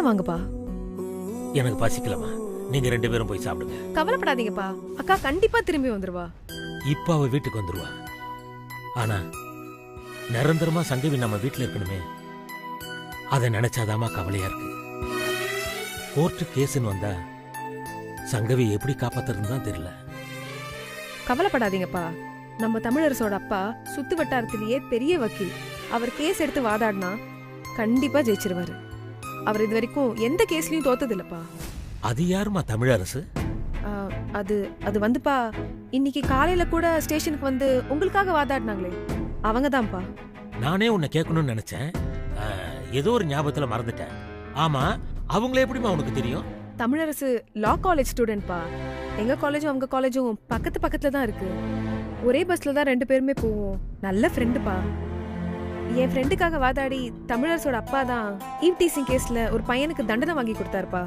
சாப்பிட வாங்கப்பா. எனக்கு பசிக்கலமா, நீங்க 2 பேரும் போய் சாப்பிடுங்க. கவலைப்படாதீங்கப்பா, அக்கா கண்டிப்பா திரும்பி வந்துருவா. இப்ப அவ வீட்டுக்கு வந்துருவா. ஆனா நிரந்தரமா சங்கவி நம்ம வீட்டுல இருக்கணுமே, அதை நினைச்சாதாமா கவலையா இருக்கு. கோர்ட்டு கேஸ்ன்னு வந்தா சங்கவி எப்படி காப்பாத்துறதுன்னு தான் தெரியல. கவலைப்படாதீங்கப்பா, நம்ம தமிழரசோட அப்பா சுத்து வட்டாரத்திலேயே பெரிய வக்கீல். அவர் கேஸ் எடுத்து வாதாடினா கண்டிப்பா ஜெயிச்சிருவாரு. அவர் இது வரைக்கும் எந்த கேஸ்லயும் தோத்தது இல்லப்பா. அது யாருமா தமிழரசு? அது அது வந்துப்பா, இன்னைக்கு காலையில கூட ஸ்டேஷனுக்கு வந்து உங்களுக்காக வாதாடினாங்களே, அவங்கதான்ப்பா. நானே உன்னை கேட்கணும்னு நினைச்சேன், ஏதோ ஒரு ஞாபகத்துல மறந்துட்டேன். ஆமா, அவங்கள எப்படிமா உனக்கு தெரியும்? தமிழரசு லா காலேஜ் ஸ்டூடெண்ட்பா. எங்க காலேஜும் அவங்க காலேஜும் பக்கத்துல தான் இருக்கு. ஒரே பஸ்ல தான் 2 பேருமே போவோம். நல்ல ஃப்ரெண்டுப்பா. என் ஃப்ரெண்டுக்காக வாதாடி தமிழரசோட அப்பா தான் ஈவ் டீசிங் கேஸ்ல ஒரு பையனுக்கு தண்டனை வாங்கி கொடுத்தாருப்பா.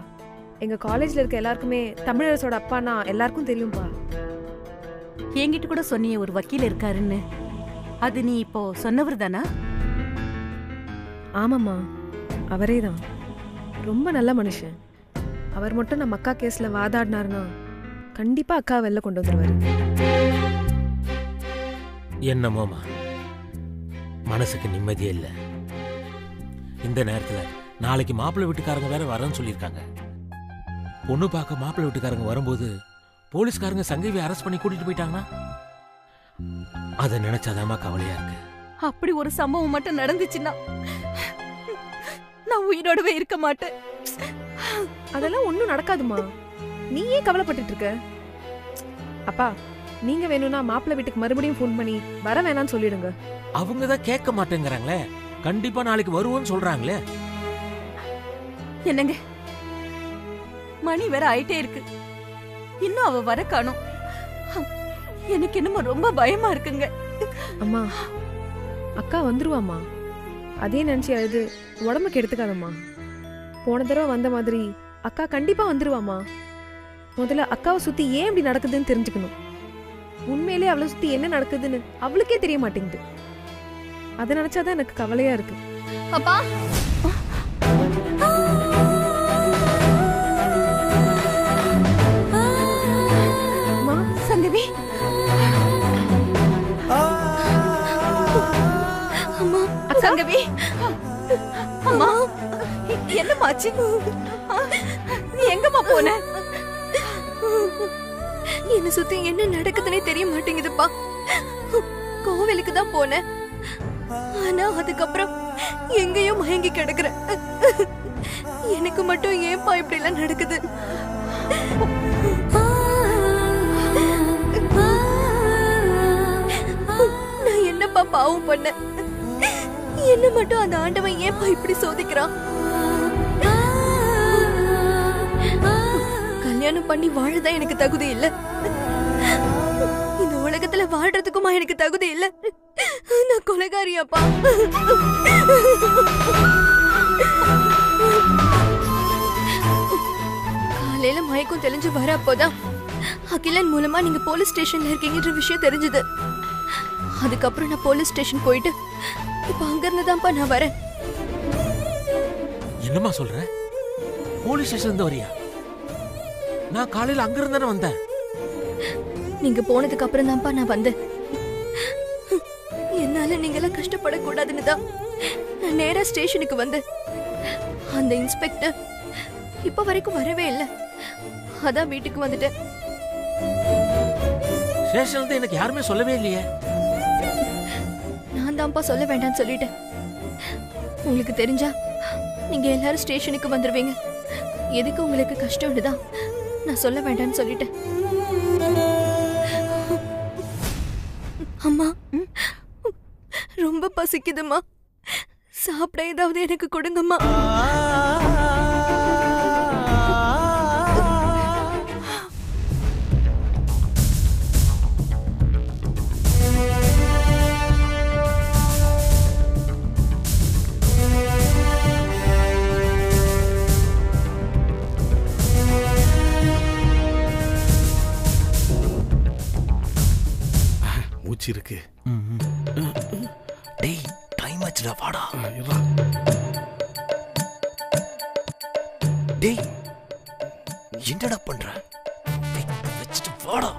எங்க காலேஜ்ல இருக்க எல்லாருக்குமே தமிழரசோட அப்பானா எல்லாருக்கும் தெரியும்பா. என்கிட்ட கூட சொன்னியே ஒரு வக்கீல் இருக்காருன்னு, அது நீ இப்போ சொன்னவர் தானா? ஆமாம்மா, அவரே தான். ரொம்ப நல்ல மனுஷன். அவர் மட்டும் நம்ம அக்கா கேஸ்ல வாதாடினாருன்னா கண்டிப்பா அக்கா வெளில கொண்டு வந்துருவாரு. என்னமோமா, மனசுக்கு நிம்மதியே இல்லை. இந்த நேரத்துல நாளைக்கு மாப்பிள்ளை வீட்டுக்காரங்க வேற வரேன்னு சொல்லியிருக்காங்க. பொண்ணு பார்க்க மாப்பிள்ளை வீட்டுக்காரங்க வரும்போது போலீஸ்காரங்க சங்கவி அரெஸ்ட் பண்ணி கூட்டிட்டு போயிட்டாங்கன்னா அதை நினைச்சாதாமா கவலையா இருக்கு. அப்படி ஒரு சம்பவம் மட்டும் நடந்துச்சுன்னா நான் உயிரோடவே இருக்க மாட்டேன். அதெல்லாம் ஒண்ணும் நடக்காதுமா, நீ ஏன் கவலைப்பட்டு இருக்க? அப்பா, நீங்க வேணும்னா மாப்பிள்ளை வீட்டுக்கு மறுபடியும் ஃபோன் பண்ணி வர வேணாம்னு சொல்லிடுங்க. அவங்க தான் கேட்க மாட்டேங்கிறாங்களே, கண்டிப்பா நாளைக்கு வருவோன்னு சொல்றாங்களே. என்னங்க, மணி வேற ஆயிட்டே இருக்கு, இன்னும் அவ வர காணோம். எனக்கு என்னமோ ரொம்ப பயமா இருக்குங்க. அம்மா, அக்கா வந்துருவாமா. அதே நினைச்சு அழுது உடம்புக்கு எடுத்துக்காதம்மா. போன தடவை வந்த மாதிரி அக்கா கண்டிப்பா வந்துருவாமா. முதல்ல அக்காவை சுத்தி ஏன் இப்படி நடக்குதுன்னு தெரிஞ்சுக்கணும். உண்மையிலே அவளை சுத்தி என்ன நடக்குதுன்னு அவளுக்கே தெரிய மாட்டேங்குது. அதை நினைச்சாதான் எனக்கு கவலையா இருக்கு. அப்பா, சங்கவி, அம்மா, சங்கவி, அம்மா, என்னமாச்சு? நீ எங்கம்மா போன? என்ன சுத்தி என்ன நடக்குதுன்னே தெரிய மாட்டேங்குதுப்பா. கோவிலுக்கு தான் போனேன், ஆனா அதுக்கப்புறம் எங்கேயும் மயங்கி கிடக்குறேன். எனக்கு மட்டும் ஏன்பா இப்படி எல்லாம் நடக்குது? நான் என்னப்பா பாவம் பண்ண? என்ன மட்டும் அந்த ஆண்டவன் ஏன்பா இப்படி சோதிக்கிறான்? கல்யாணம் பண்ணி வாழதான் எனக்கு தகுதி இல்ல. இந்த உலகத்துல வாழ்றதுக்குமா எனக்கு தகுதி இல்ல? நான் கொலைகாரியாப்பா. காலையில மயக்கம் தெளிஞ்சு வர அப்போதான் அகிலன் மூலமா நீங்க போலீஸ் ஸ்டேஷன்ல இருக்கீங்கன்ற விஷயம் தெரிஞ்சது. அதுக்கப்புறம் நான் போலீஸ் ஸ்டேஷன் போயிட்டு இப்ப அங்க இருந்துதான்ப்பா நான் வரேன். என்னம்மா சொல்ற? போலீஸ் ஸ்டேஷன் இருந்து வரியா? நான் காலையில அங்க இருந்தானே வந்தேன். நீங்க போனதுக்கு அப்புறம் தான்ப்பா நான் வந்தேன். என்னால நீங்க எல்லாம் கஷ்டப்படக்கூடாதுன்னு தான் நான் நேரா ஸ்டேஷனுக்கு வந்தேன். அந்த இன்ஸ்பெக்டர் இப்ப வரைக்கும் வரவே இல்லை. அதான் வீட்டுக்கு வந்துட்டேன். ஸ்டேஷன்ல எனக்கு யாருமே சொல்லவே இல்லையே. நான் தான்ப்பா சொல்ல வேண்டாம்னு சொல்லிட்டேன். உங்களுக்கு தெரிஞ்சா நீங்க எல்லாரும் ஸ்டேஷனுக்கு வந்துருவீங்க. எதுக்கு உங்களுக்கு கஷ்டம்னு தான் நான் சொல்ல வேண்டாம்னு சொல்லிட்டேன். அம்மா, ரொம்ப பசிக்குதுமா, சாப்பிட ஏதாவது எனக்கு கொடுங்கம்மா. மூச்சு இருக்கு. டேய், டைம் ஆச்சுடா, வாடா. டேய் என்னடா பண்ற? டேய், வச்சுட்டு வாடா.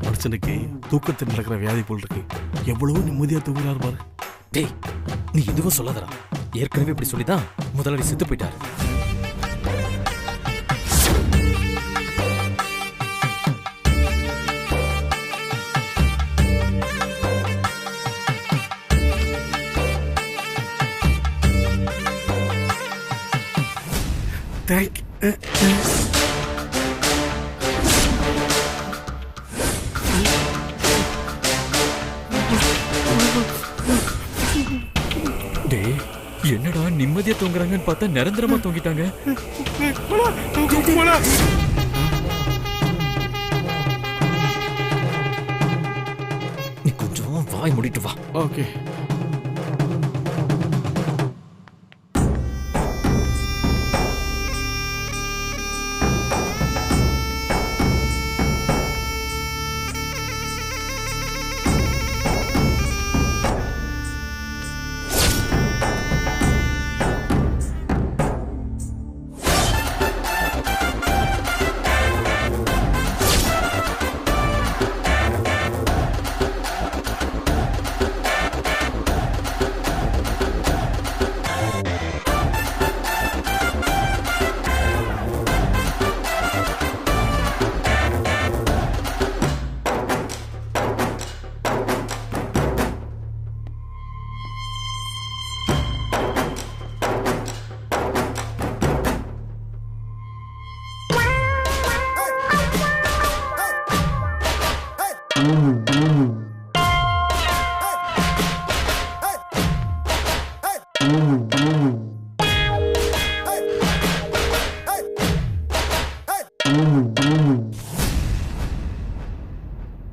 மனுஷனுக்கு தூக்கத்தில் நடக்கிற வியாதி போல் இருக்கு. எவ்வளவோ நிம்மதியா தூங்குறாரு பாரு. டேய் நீ எதுவும் சொல்லாதடா. ஏற்கனவே இப்படி சொல்லிதான் முதலாளி செத்து போயிட்டாரு. தேங்க் டேய் என்னடா நிம்மதியா தூங்குறாங்கன்னு பார்த்தா நிரந்தரமா தூங்கிட்டாங்க. நீ கொஞ்சம் வாய் மூடிட்டு வா. ஓகே.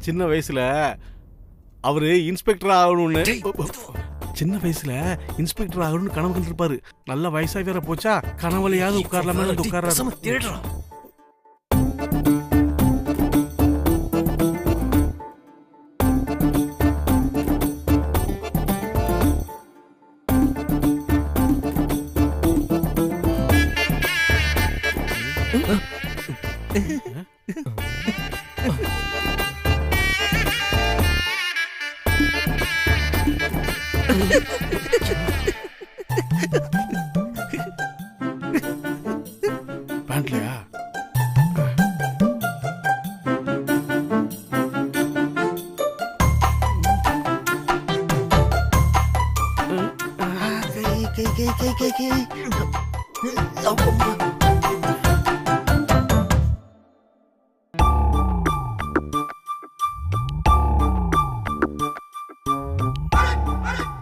சின்ன வயசுல அவரு இன்ஸ்பெக்டர் ஆகணும்னு கனவு கண்டிருப்பாரு. நல்ல வயசா வேற போச்சா, கனவுலையாவது உட்காரலாமே உட்கார்றாரு. தேடுறா. பேண்ட்லயா?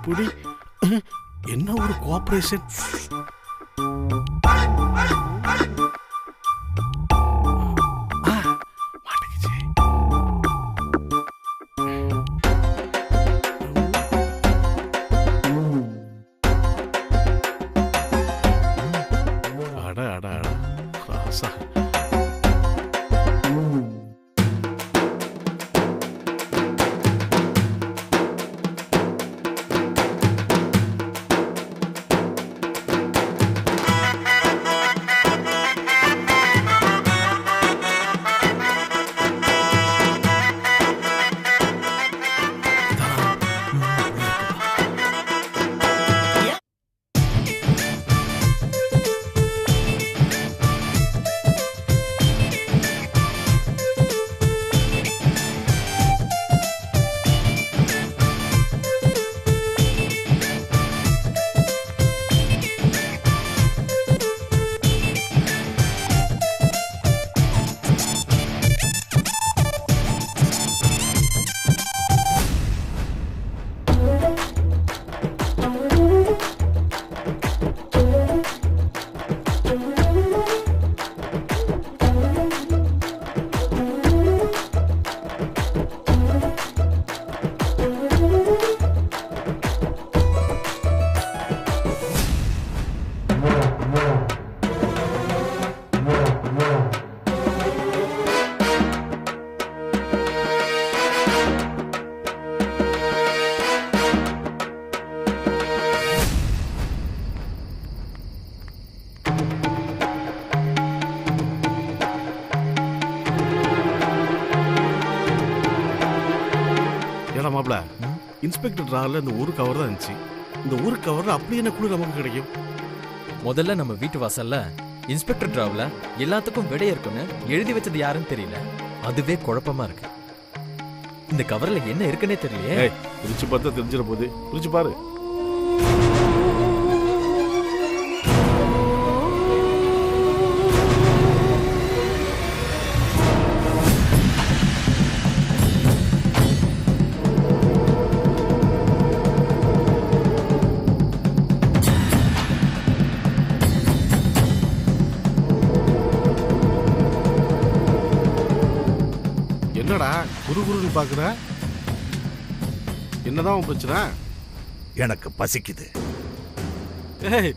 புடி. என்ன ஒரு கோஆபரேஷன். ஏடா மாப்பிள, இன்ஸ்பெக்டர் டிராவல்ல இந்த ஒரு கவர் தான் இருந்துச்சு. இந்த ஒரு கவர்ல அப்படி என்ன குழு நமக்கு கிடைக்கும்? முதல்ல நம்ம வீட்டு வாசல்ல இன்ஸ்பெக்டர் டிராவ்ல எல்லாத்துக்கும் விடை இருக்குன்னு எழுதி வச்சது யாருன்னு தெரியல. அதுவே குழப்பமா இருக்கு. இந்த கவர்ல என்ன இருக்குன்னே தெரியலையே. ஏய், பிரிச்சு பார்த்தா தெரிஞ்சிட போகுது. பிரிச்சு பாரு. என்னடா குறுகுறுன்னு பாக்குற? என்னதான் உன் பிரச்சனை? எனக்கு பசிக்குது. ஏய்,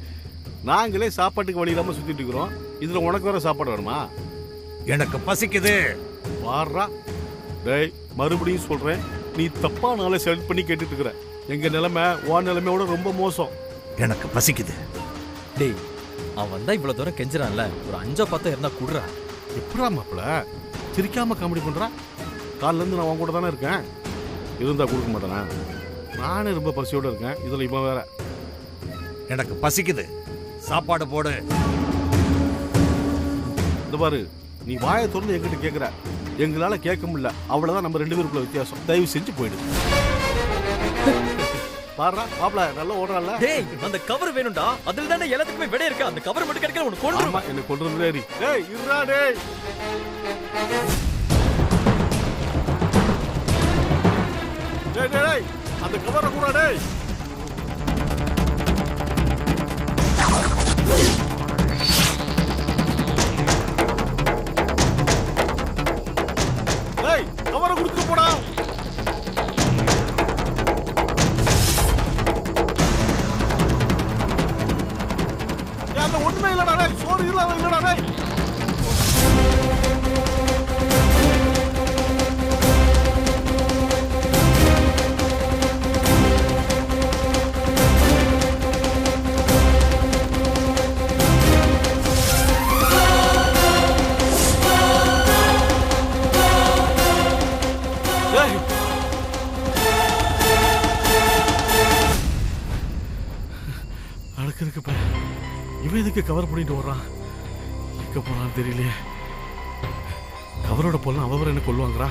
நாங்களே சாப்பாட்டுக்கு வழி இல்லாம சுத்திட்டு இருக்கிறோம். இதுல உனக்கு வேற சாப்பாடு வேணுமா? எனக்கு பசிக்குது. வாடுறா. டேய், மறுபடியும் சொல்றேன், நீ தப்பான ஆளை செலக்ட் பண்ணி கேட்டுட்டு இருக்கிற. எங்க நிலைமை உன் நிலைமையோட ரொம்ப மோசம். எனக்கு பசிக்குது. டேய், அவன் வந்தா இவ்வளவு தூரம் கெஞ்சுறான்ல, ஒரு 5-10 இருந்தா குடுறா. எப்படா மாப்பிள சிரிக்காம காமெடி பண்றா? காலில இருந்து நான் உன் கூட தானே இருக்கேன். இருந்தா கொடுக்க மாட்டேனா? நானே ரொம்ப பசியோட இருக்கேன். இதுல இவன் வேற. எனக்கு பசிக்குது, சாப்பாடு போடு. இந்த பாரு, நீ வாயை திறந்து என்கிட்ட கேட்குற. எங்களால கேட்க முடியல. அவ்வளவுதான் நம்ம 2 பேருக்குள்ள வித்தியாசம். தயவு செஞ்சு போயிடு. பாருடா மாப்பிள, நல்லா ஓடுறான்ல. டேய், அந்த கவர் வேணும்டா. அதுல தானே எல்லாத்துக்குமே விடை இருக்கு. அந்த கவர் மட்டும் கிடைக்கல உனக்கு கொண்டு. ஆமா, என்ன கொண்டு வந்து டேய் இருடா டேய். டேய் டேய், அந்த கவரை கூட டேய். டேய், கவரை கொடுத்து போடா. அந்த ஒண்ணுமே இல்லடா டேய், சோறு இல்லாம இல்லடா டேய். அடக்கிறதுக்கு இவன் எதுக்கு கவர் பண்ணிட்டு வர்றான்? எங்க போறான்னு தெரியலையே. கவரோட போலாம் அவர் என்ன கொல்லுவாங்கறா?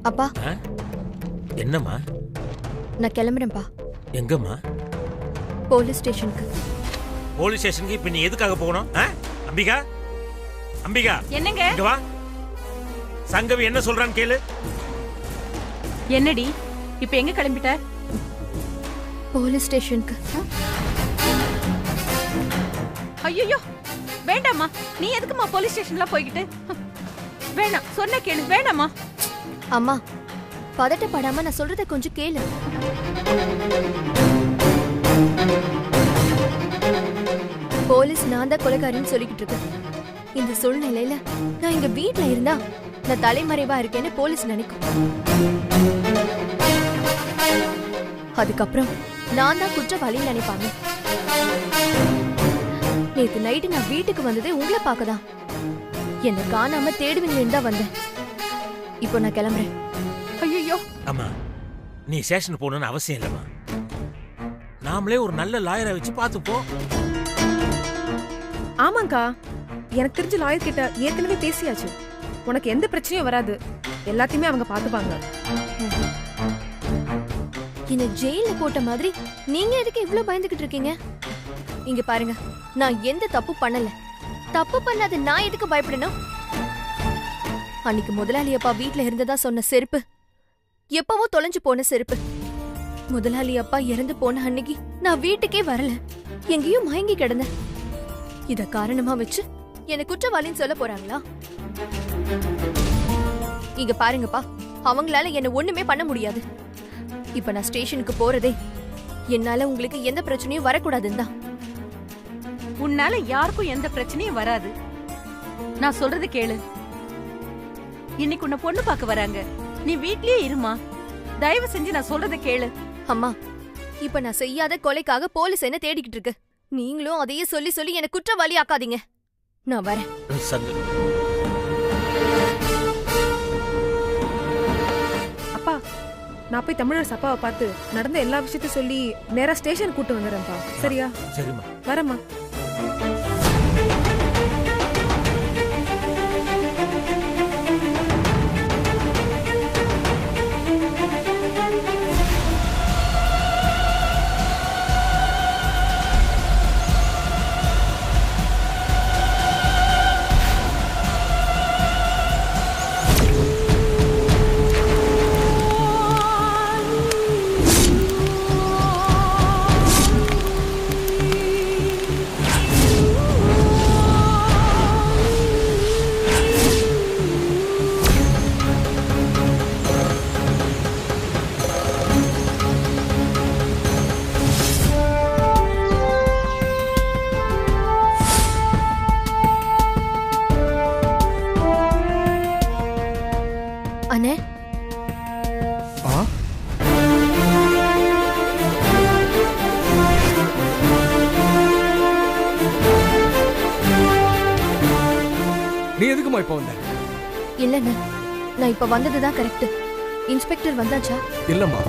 அப்பா, என்னம்மா? நான் கிளம்புறேன்ப்பா. எங்கம்மா? போலீஸ் ஸ்டேஷனுக்கு. போலீஸ் ஸ்டேஷனுக்கு இப்ப நீ எதுக்காக போகணும்? அம்பிகா, அம்பிகா, என்னங்க? இங்க வா. சங்கவி என்ன சொல்றான்னு கேளு. என்னடி இப்ப எங்க கிளம்பிட்ட? போலீஸ் ஸ்டேஷனுக்கு. ஐயோ, வேண்டாம்மா. நீ எதுக்குமா போலீஸ் ஸ்டேஷன்ல போய்கிட்டு? வேணாம், சொன்ன கேளு. வேண்டாம்மா. அம்மா, பதட்டப்படாம நான் சொல்றத கொஞ்சம் கேளு. போலீஸ் நான் தான் கொலைகாரின்னு சொல்லிக்கிட்டு இருக்கேன். இந்த சூழ்நிலையில நான் எங்க வீட்ல இருந்தா நான் தலைமறைவா இருக்கேன்னு போலீஸ் நினைக்கும். அதுக்கப்புறம் நான் தான் குற்றவாளின்னு நினைப்பாங்க. நேத்து நைட்டு நான் வீட்டுக்கு வந்ததே உங்களை பார்க்கதான். என்னை காணாம தேடுவீங்கன்னு தான் வந்தேன். இப்போ நான் கிளம்புறேன். ஐயோ, அம்மா, நீ ஸ்டேஷன் போகணும்னு அவசியம் இல்லம்மா. நாமளே ஒரு நல்ல லாயரை வச்சு பார்த்துப்போம். ஆமாங்கா, எனக்கு தெரிஞ்ச லாயர் கிட்ட ஏற்கனவே பேசியாச்சு. உனக்கு எந்த பிரச்சனையும் வராது. எல்லாத்தையுமே அவங்க பார்த்துப்பாங்க. என்ன ஜெயில போட்ட மாதிரி நீங்க எதுக்கு இவ்ளோ பயந்துகிட்டு இருக்கீங்க? இங்க பாருங்க, நான் எந்த தப்பு பண்ணல. தப்பு பண்ணாத நான் எதுக்கு பயப்படணும்? அன்னைக்கு முதலாளி அப்பா வீட்ல இருந்ததா சொன்ன செருப்பு எப்பவோ தொலைஞ்சு போன செருப்பு. முதலாளி அப்பா இறந்து போன அன்னைக்கு நான் வீட்டுக்கே வரல, எங்கேயோ மயங்கி கிடந்தேன். இத காரணமா வச்சு என்ன குற்றவாளின்னு சொல்ல போறாங்களா? இங்க பாருங்கப்பா, அவங்களால என்ன ஒண்ணுமே பண்ண முடியாது. இப்ப நான் ஸ்டேஷனுக்கு போறதே என்னால உங்களுக்கு எந்த பிரச்சனையும் வரக்கூடாதுன்னு தான். உன்னால யாருக்கும் எந்த பிரச்சனையும் வராது. நான் சொல்றது கேளு. இன்னைக்கு உன்னை பொண்ணு பார்க்க வராங்க, நீ வீட்லயே இருமா. தயவு செஞ்சு நான் சொல்றத கேளு. அம்மா, இப்ப நான் செய்யாத கொலைக்காக போலீஸ் என்ன தேடிக்கிட்டு இருக்கு. நீங்களும் அதையே சொல்லி சொல்லி என்ன குற்றவாளி ஆக்காதீங்க. நான் வரேன். சங்கு, அப்பா, நான் போய் தமிழரசு அப்பாவை பார்த்து நடந்த எல்லா விஷயத்தையும் சொல்லி நேரா ஸ்டேஷன் கூட்டு வந்துடுறேன்ப்பா. சரியா? சரிம்மா. வரேம்மா. அண்ணே, நீ எதுக்குமா இப்ப வந்த? இல்லண்ணே, நான் இப்ப வந்ததுதான் கரெக்ட். இன்ஸ்பெக்டர் வந்தாச்சா? இல்லம்மா.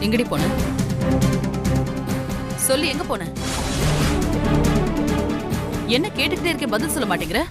எங்கடி போன? சொல்லு, எங்க போன? என்ன கேட்டுக்கிட்டே இருக்கே, பதில் சொல்ல மாட்டேங்கிற?